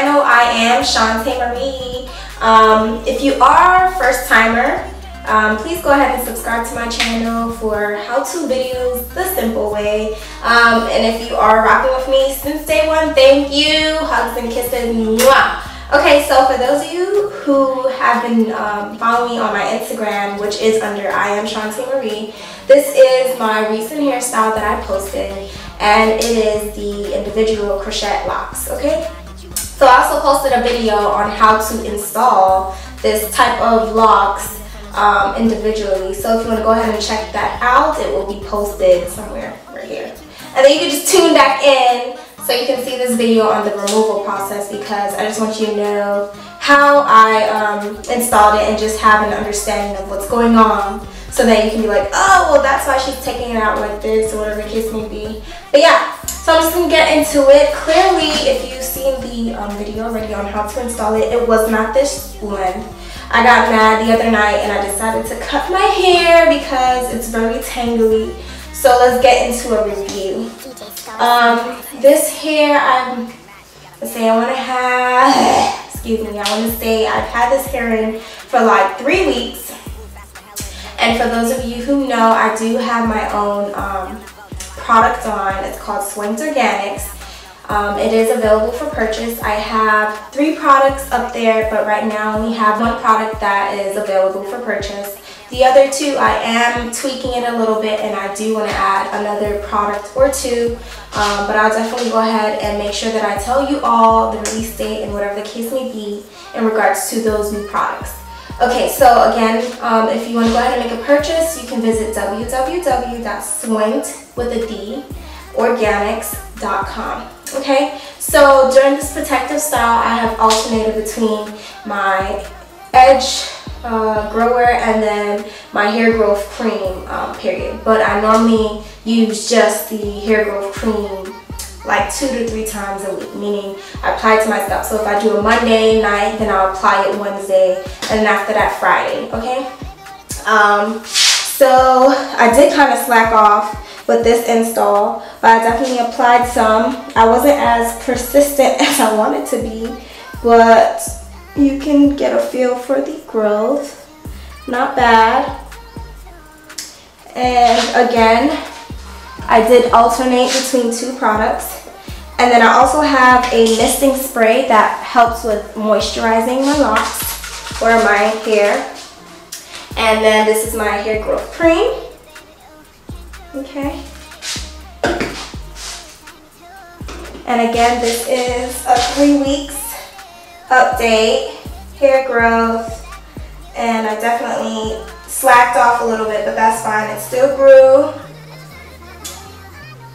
channel. I am Shante Marie. If you are a first timer, please go ahead and subscribe to my channel for how-to videos the simple way. And if you are rocking with me since day one, thank you. Hugs and kisses. Mwah. Okay, so for those of you who have been following me on my Instagram, which is under I am Shante Marie, this is my recent hairstyle that I posted, and it is the individual crochet locks. Okay, so I also posted a video on how to install this type of locks individually. So if you want to go ahead and check that out, it will be posted somewhere right here, and then you can just tune back in so you can see this video on the removal process, because I just want you to know how I installed it and just have an understanding of what's going on, so that you can be like, oh, well, that's why she's taking it out like this, or whatever the case may be. But yeah, so I'm just going to get into it. Clearly, if you've seen the video already on how to install it, it was not this one. I got mad the other night and I decided to cut my hair because it's very tangly. So let's get into a review. This hair, I want to have, excuse me, I want to say I've had this hair in for like 3 weeks. And for those of you who know, I do have my own product line. It's called Swinged Organics. It is available for purchase. I have 3 products up there, but right now I only have 1 product that is available for purchase. The other 2, I am tweaking it a little bit, and I do want to add another product or 2, but I'll definitely go ahead and make sure that I tell you all the release date and whatever the case may be in regards to those new products. Okay, so again, if you want to go ahead and make a purchase, you can visit www.swingedwithadorganics.com. Okay, so during this protective style, I have alternated between my edge grower and then my hair growth cream period. But I normally use just the hair growth cream like 2 to 3 times a week, meaning I apply it to my scalp. So if I do a Monday night, then I'll apply it Wednesday, and then after that Friday, okay? So I did kind of slack off with this install, but I definitely applied some. I wasn't as persistent as I wanted to be, but you can get a feel for the growth. Not bad. And again, I did alternate between 2 products. And then I also have a misting spray that helps with moisturizing my locks or my hair. And then this is my hair growth cream. Okay. And again, this is a 3 weeks update, hair growth. And I definitely slacked off a little bit, but that's fine. It still grew.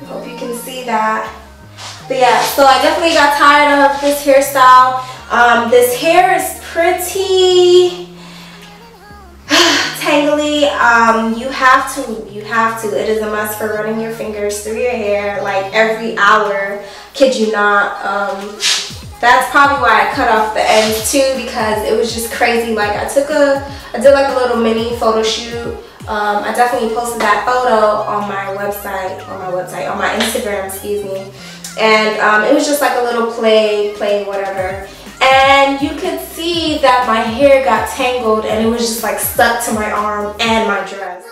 I hope you can see that. But yeah, so I definitely got tired of this hairstyle. This hair is pretty tangly. You have to. It is a must for running your fingers through your hair like every hour. Kid you not. That's probably why I cut off the ends too, because it was just crazy. Like I did like a little mini photo shoot. I definitely posted that photo on my website, on my Instagram, excuse me. And it was just like a little play, whatever. And you could see that my hair got tangled, and it was just like stuck to my arm and my dress.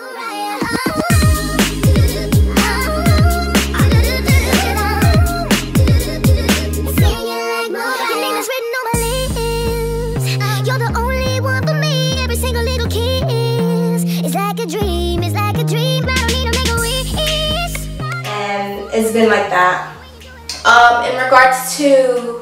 It's been like that. In regards to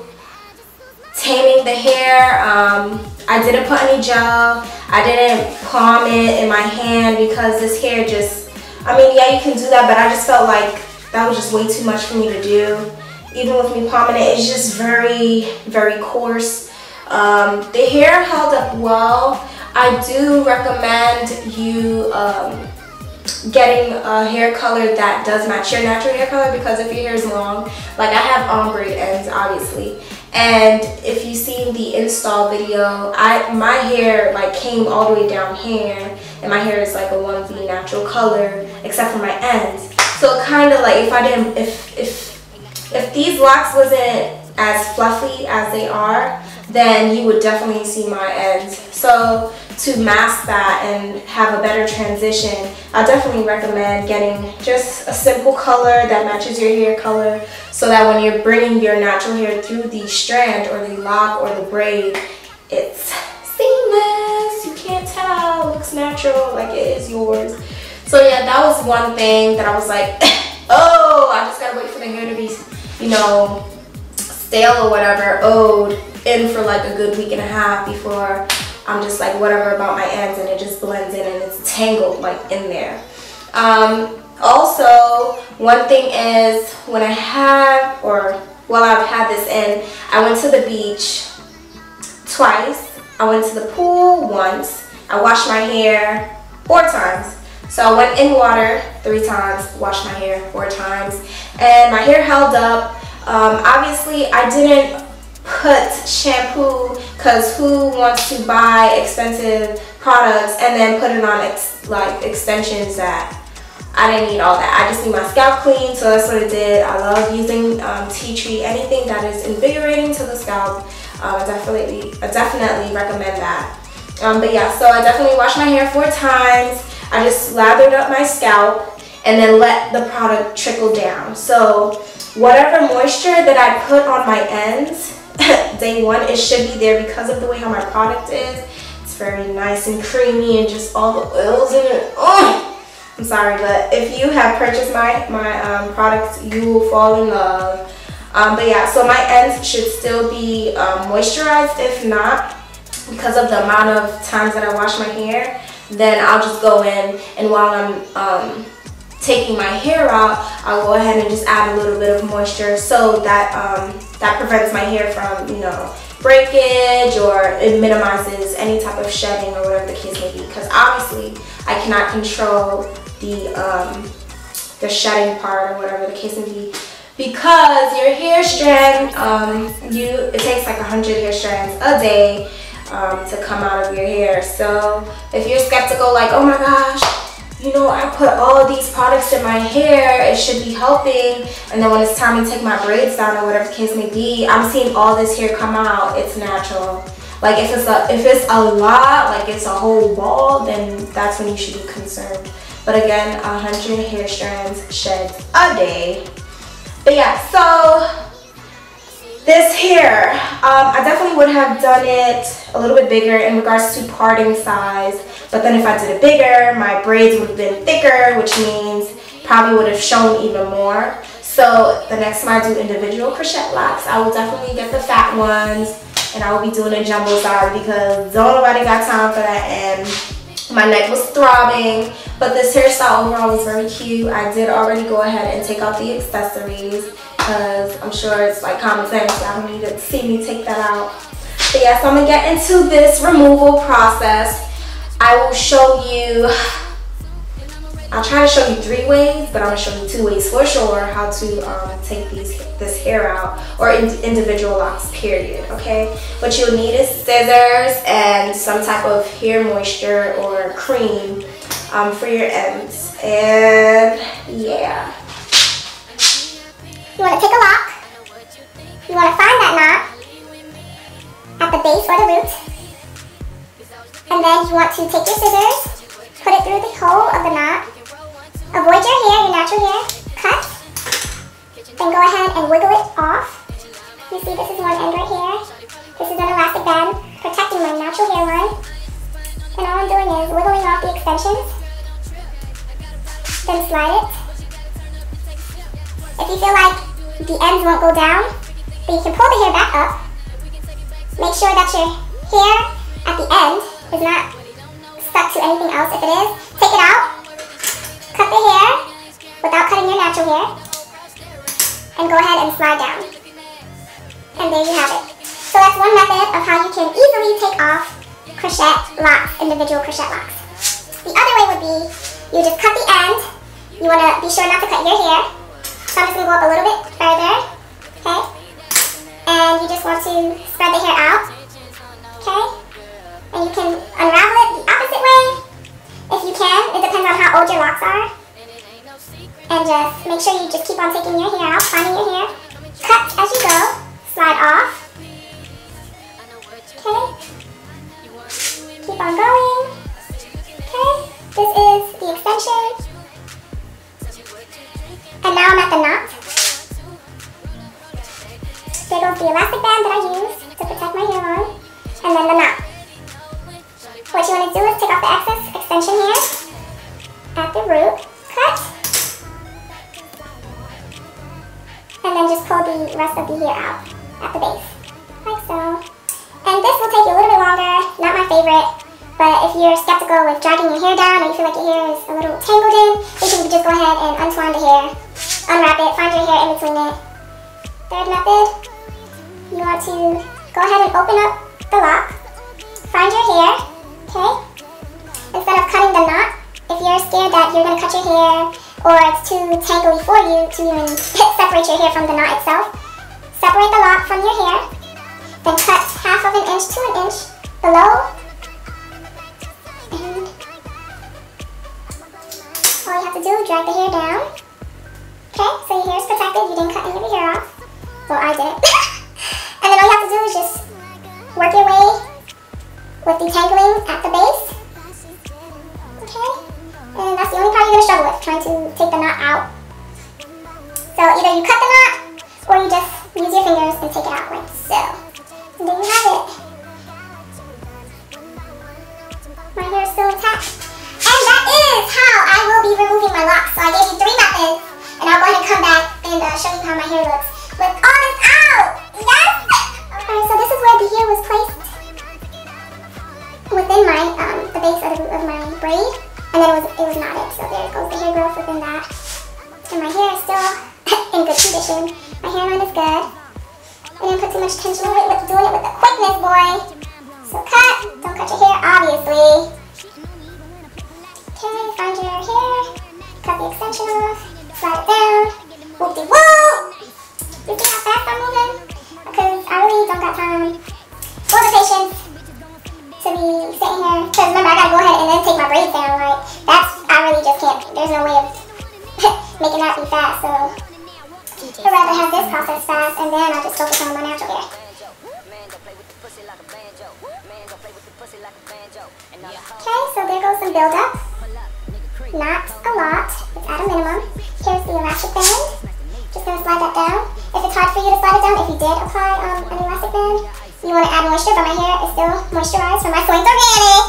taming the hair, I didn't put any gel. I didn't palm it in my hand because this hair just, I mean, yeah, you can do that, but I just felt like that was just way too much for me to do. Even with me palming it, it's just very, very coarse. The hair held up well. I do recommend you getting a hair color that does match your natural hair color, because if your hair is long, like I have ombre ends obviously, and if you've seen the install video, my hair like came all the way down here, and my hair is like a 1B natural color except for my ends. So kind of like if these locks wasn't as fluffy as they are, then you would definitely see my ends. So to mask that and have a better transition, I definitely recommend getting just a simple color that matches your hair color, so that when you're bringing your natural hair through the strand or the lock or the braid, it's seamless. You can't tell. It looks natural, like it is yours. So yeah, that was one thing that I was like, oh, I just gotta wait for the hair to be, you know, stale or whatever, owed in for like a good week and a half before I'm just like whatever about my ends, and it just blends in and it's tangled like in there. Also, one thing is when I have, or while I've had this in, I went to the beach twice. I went to the pool once. I washed my hair 4 times. So I went in water 3 times, washed my hair 4 times, and my hair held up. Obviously, I didn't put shampoo, because who wants to buy expensive products and then put it on like extensions that I didn't need all that. I just need my scalp clean, so that's what I did. I love using tea tree, anything that is invigorating to the scalp. I definitely recommend that. But yeah, so I definitely washed my hair 4 times. I just lathered up my scalp and then let the product trickle down. So whatever moisture that I put on my ends, day 1, it should be there because of the way how my product is. It's very nice and creamy and just all the oils in it. Oh, I'm sorry, but if you have purchased my products, you will fall in love. But yeah, so my ends should still be moisturized. If not, because of the amount of times that I wash my hair, then I'll just go in, and while I'm taking my hair out, I'll go ahead and just add a little bit of moisture, so that that prevents my hair from, you know, breakage, or it minimizes any type of shedding or whatever the case may be. Because obviously I cannot control the shedding part or whatever the case may be, because your hair strand, it takes like 100 hair strands a day to come out of your hair. So if you're skeptical, like, oh my gosh, you know, I put all of these products in my hair, it should be helping, and then when it's time to take my braids down or whatever the case may be, I'm seeing all this hair come out, it's natural. Like if it's a lot, like it's a whole ball, then that's when you should be concerned. But again, 100 hair strands sheds a day. But yeah, so this hair, I definitely would have done it a little bit bigger in regards to parting size, but then if I did it bigger, my braids would have been thicker, which means probably would have shown even more. So the next time I do individual crochet locks, I will definitely get the fat ones, and I will be doing a jumbo size, because don't nobody got time for that, and my neck was throbbing. But this hairstyle overall was very cute. I did already go ahead and take out the accessories, because I'm sure it's like common sense. I don't need to see me take that out. But yeah, so I'm gonna get into this removal process. I will show you, I'll try to show you 3 ways, but I'm gonna show you 2 ways for sure how to take this hair out, or individual locks, period, okay? What you'll need is scissors and some type of hair moisture or cream for your ends, and yeah. You want to take a lock, you want to find that knot at the base or the root, and then you want to take your scissors, put it through the hole of the knot, avoid your hair, your natural hair, cut, then go ahead and wiggle it off. You see this is one end right here, this is an elastic band protecting my natural hairline, and all I'm doing is wiggling off the extensions, then slide it. If you feel like the ends won't go down, then you can pull the hair back up. Make sure that your hair at the end is not stuck to anything else. If it is, take it out, cut the hair without cutting your natural hair, and go ahead and slide down. And there you have it. So that's one method of how you can easily take off crochet locks, individual crochet locks. The other way would be, you just cut the end. You want to be sure not to cut your hair. So I'm just going to go up a little bit further, okay? And you just want to spread the hair out, okay? And you can unravel it the opposite way, if you can. It depends on how old your locks are. And just make sure you just keep on taking your hair out, finding your hair, cut as you go, slide Okay? Keep on going. Okay? This is the extension. And now I'm at the knot. There goes the elastic band that I use to protect my hairline. And then the knot. What you want to do is take off the excess extension here at the root. Cut. And then just pull the rest of the hair out at the base. Like so. And this will take you a little bit longer. Not my favorite. But if you're skeptical with dragging your hair down or you feel like your hair is a little tangled in, you can just go ahead and untwine the hair. Unwrap it. Find your hair in between it. Third method. You want to go ahead and open up the lock. Find your hair. Okay? Instead of cutting the knot, if you're scared that you're going to cut your hair or it's too tangly for you to even separate your hair from the knot itself, separate the lock from your hair, then cut half of an inch to an inch below, and all you have to do is drag the hair down. Okay, so your hair is protected, you didn't cut any of your hair off. Well, I didn't. And then all you have to do is just work your way with detangling at the base. Okay? And that's the only part you're going to struggle with, trying to take the knot out. So either you cut the knot, or you just use your fingers and take it out like so. And there you have it. My hair is still intact. And that is how I will be removing my locks. So I gave you 3 methods, and I'll go ahead and come back and show you how my hair looks with all this out. Yes! Alright, so this is where the hair was placed within my the base of my braid, and then it was knotted. So there goes the hair growth within that. And my hair is still in good condition. My hairline is good. I didn't put too much tension on it with doing it with the quickness, boy. So cut. Don't cut your hair, obviously. Okay, find your hair. Cut the extension off. Slide it down. Whoop-de-whoop. You see how fast I'm moving? Because I really don't got time or the patience to be sitting here. Because remember, I gotta go ahead and then take my braids down. Like, I really just can't. There's no way of making that be fast. So I'd rather have this process fast, and then I'll just focus on my natural hair. Okay, so there goes some buildup. Not a lot. It's at a minimum. Here's the elastic band. Just gonna slide that down. If it's hard for you to slide it down, if you did apply an elastic band, you want to add moisture, but my hair is still moisturized from my Soylent Organic.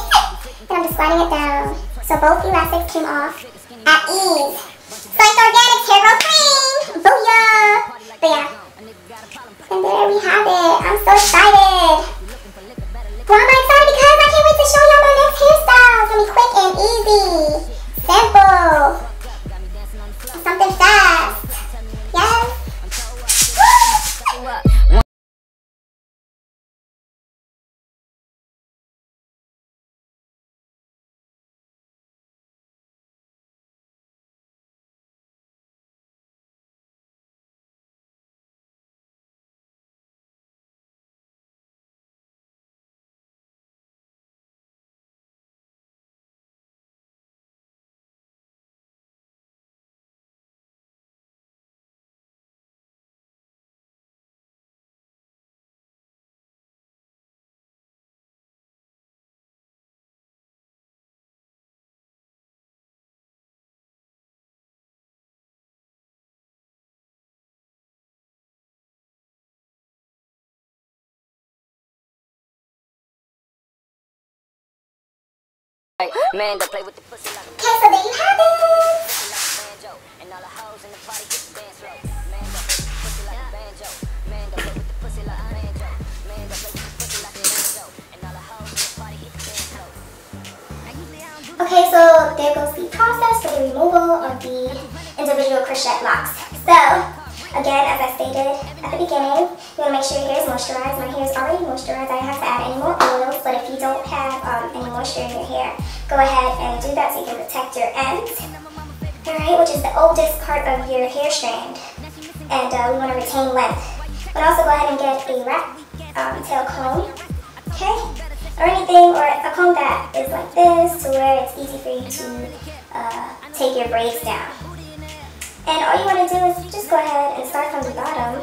And I'm just sliding it down. So both elastics came off at ease. Soylent Organic Hair Growth Cream! Booyah! But yeah. And there we have it. I'm so excited. Why am I excited? Because I can't wait to show y'all my next hairstyle. It's gonna be quick and easy. Simple. Something fast. Yes. Man, don't play with the pussy like Okay, so there you have it. and all the hoes in the party get the dance slow. Man, don't play with the pussy like a banjo. Man, don't play with the pussy like a banjo. Man, don't play with the pussy like a banjo. And all the hoes in the party get the dance slow. Okay, so there goes the process for the removal of the individual crochet locks. So, again, as I stated at the beginning, you want to make sure your hair is moisturized. My hair is already moisturized. I don't have to add any more oils, but if you don't have any moisture in your hair, go ahead and do that so you can protect your ends. Alright, which is the oldest part of your hair strand. And we want to retain length. But also go ahead and get a rat tail comb. Okay? Or anything, or a comb that is like this, to where it's easy for you to take your braids down. And all you want to do is just go ahead and start from the bottom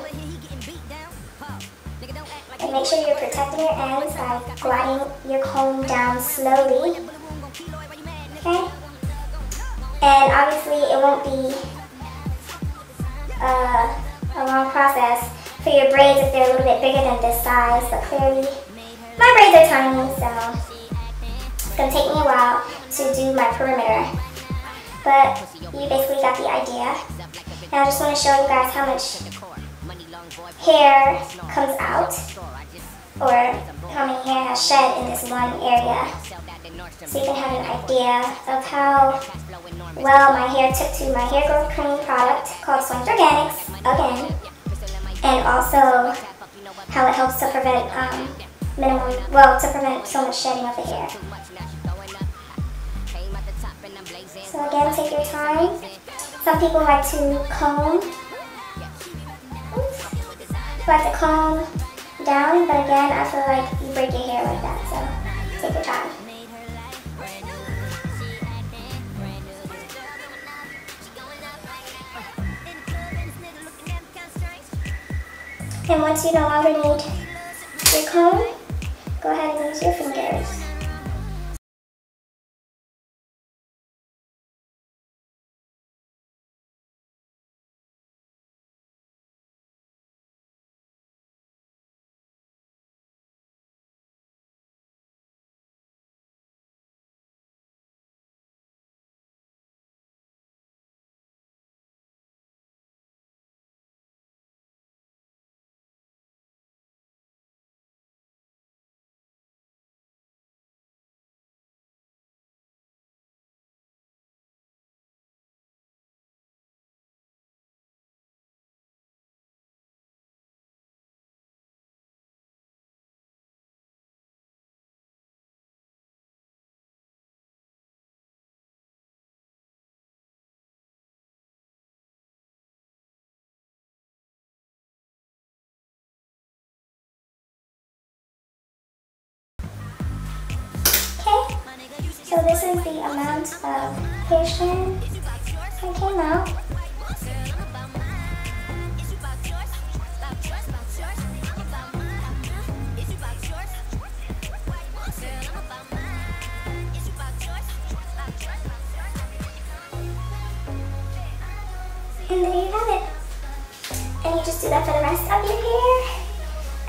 and make sure you're protecting your ends by gliding your comb down slowly. Okay? And obviously it won't be a long process for your braids if they're a little bit bigger than this size, but clearly my braids are tiny, so it's going to take me a while to do my perimeter. But you basically got the idea. And I just want to show you guys how much hair comes out, or how many hair has shed in this one area, so you can have an idea of how well my hair took to my hair growth cream product called Swank Organics, again, and also how it helps to prevent to prevent so much shedding of the hair. So again, take your time. Some people like to comb. Down, but again, I feel like you break your hair like that, so take your time. And once you no longer need your comb, go ahead and use your fingers. So this is the amount of hair strand that came out. And there you have it. And you just do that for the rest of your hair.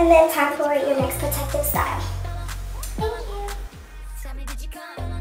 And then time for your next protective style. Thank you.